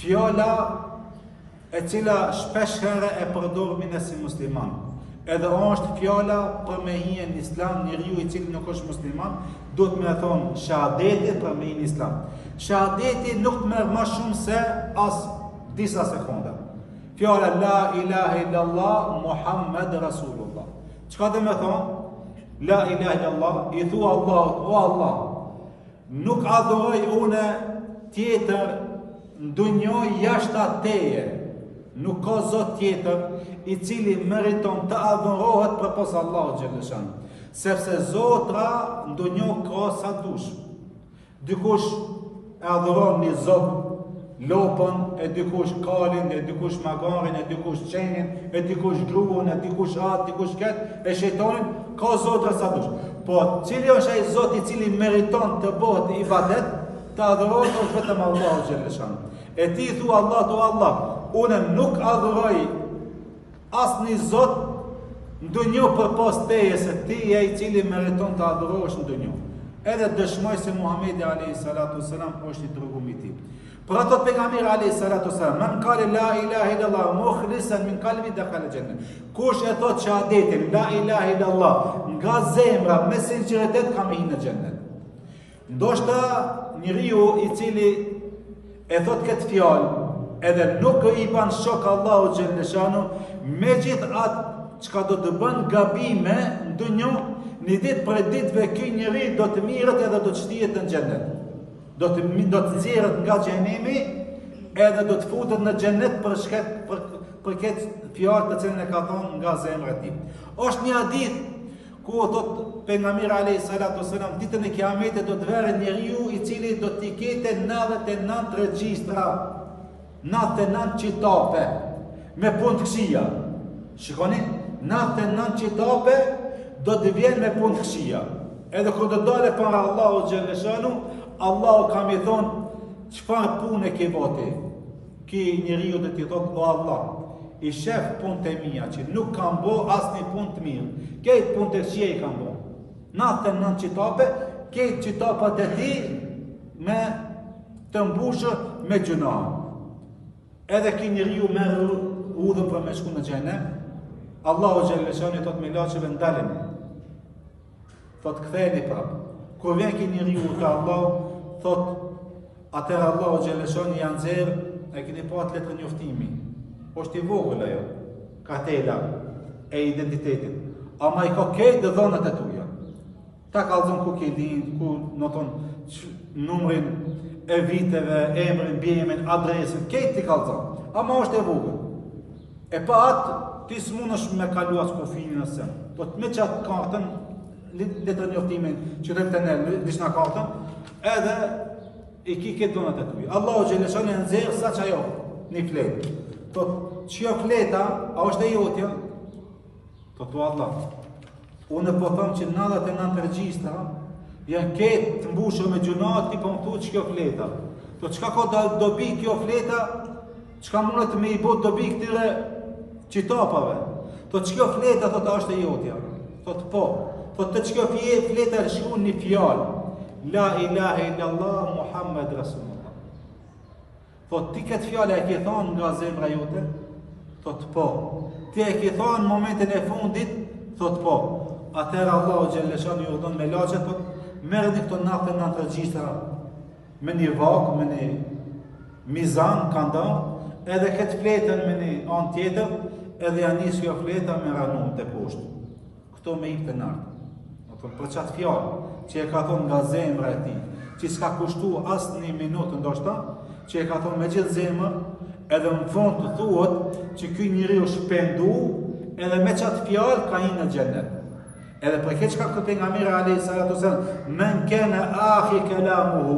fjala e cila shpesh herë e përdormi ne si musliman. Edhe është fjala për me hije në islam, njeriu i cili nuk është musliman, duhet me thonë shahadeti për me hije në islam. Shahadeti nuk të merr më shumë se as disa sekonda. Fjala la ilaha illallah Muhammed Rasulullah. Çka do me thonë? La ilaha illallah, i thua Allahut, o Allah, nuk adhuroj une tjetër në dunjë jashtë teje. Nuk ka zot tjetër i cili meriton të adhurohet përpos Allahut xhaleshan. Sepse zotra në dunjë ka sa dush. Dikush e adhuron një zot lopën, e dikush kalin, e dikush magarin, e dikush qenin, e dikush gruën, e dikush atë, dikush ketë, e shejtonin, ka zotra sa dush. Po, cili është ai zot i cili meriton të bëhet ibadet, të adhurohet është vetëm Allahu xhaleshan. E ti thua Allah, o Allah, unë nuk adhuroj asnjë zot në dunjë përpos teje, se ti je i cili meriton të adhurohesh në dunjë. Edhe dëshmoj se Muhamedi alayhi salatu wasalam është i dërguar i tij. Për ato pejgamberi alayhi salatu wasalam, man qala la ilaha illallah mukhlisan min qalbi dakhala janna. Kush e thot shahadetin la ilaha illallah nga zemra me sinqeritet ka me hyrë në xhennet. Ndoshta njeriu i cili e thot këtë fjalë edhe nuk i ban shok Allahu xhaleshanu, me gjithë atë çka do të bën gabime në dunjë, një ditë për ditëve ky njeri do të mirët edhe do të shtihet në xhennet. Do të nxjerret nga xhenemi edhe do të futet në xhennet për këtë fjalë të cilën e ka thonë nga zemra e tij. Është një hadith ku thot pejgamberi alayhi salatu wasalam, ditën e kiametit do të vërë njeriu i cili do të ketë 99 regjistra, 99 qitape me punë të këqija. Shikoni, 99 qitape do të vjen me punë të këqija. Edhe kur do dalë para Allahu xhaleshanu, Allahu ka më thonë çfarë punë ke voti. Ki njeriu do t'i thotë, o Allah, i shef punë të mia që nuk kam bo asnjë punë të mirë. Këtë punë të këqija i kam bo. 99 qitape, këtë qitapat e ti me të mbushë me gjuna. Edhe ki njeriu merr udhën për me shku në xhenem, Allahu xhaleshani thot me laçeve ndaleni. Thot ktheheni prap. Kur vjen ki njeriu te Allahu, thot atëherë Allahu xhaleshani ja nxjerr, e keni pa atë letrën njoftimi. Është i vogël ajo, kartela e identitetit. Ama i ka këtë dhënat e tuja. Ta kallzon ku ke lind, ku noton numrin e viteve, emrin, bjemin, adresën, këtë ti kallzon. Ama është e vogël. E pa atë, ti s'munësh me kalu as kufinin asë. Po të me qatë kartën, letrën njoftimin që të të nërë, dishna kartën, edhe i ki këtë dhënat e tuja. Allahu xhaleshani nxjerr sa që ajo, një fletë. Po ç'jo fleta, a është e jotja? Po tu Allah. Unë po them që 99 regjistra janë këtë të mbushur me gjuna, ti po më thuaj ç'kjo fleta. Po çka ka dobi kjo fleta? Çka mundet me i bë dobi këtyre qitapave? Po ç'kjo fleta thotë është e jotja. Thotë po. Po të ç'kjo fleta shkruan një fjalë. La ilaha illallah Muhammed Rasulullah. Thot, ti këtë fjale e ke thonë nga zemra jote? Thot, po. Ti e ke thonë në momentin e fundit? Thot, po. Atëherë Allahu xhaleshani ju dhon me laçet, thot, merrni këto 99 regjistra me një vakë, me një mizan, kandar, edhe këtë fletën me një anë tjetër, edhe janë nisë kjo fleta me ranun të poshtë. Këto me ipë të nartë. Për qatë fjallë, që e ka thonë nga zemra e ti, që s'ka kushtu asë një minutë ndoshta, që e ka thonë me gjithë zemër, edhe në fund të thuhet që ky njeri u shpendu, edhe me qatë fjallë ka hinë në xhennet. Edhe për këtë çka këtë pejgamberi alayhi salatu wasallam, men kana akhi kalamuhu,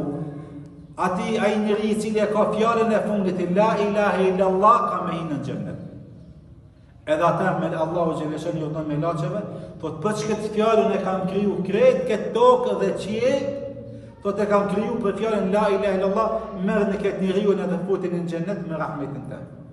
ati ai njeri i cili e ka fjalën e fundit la ilaha illallah ka me hinë në xhennet. Edhe ata me Allahu xhaleshani ju dhon me laçeve, thot për çka fjalën e kam kriju krejt këtë tokë dhe qiell, thot e kam kriju për fjalën la ilaha illallah, merrni këtë njeriu edhe futin në xhennet me rahmetin tënd.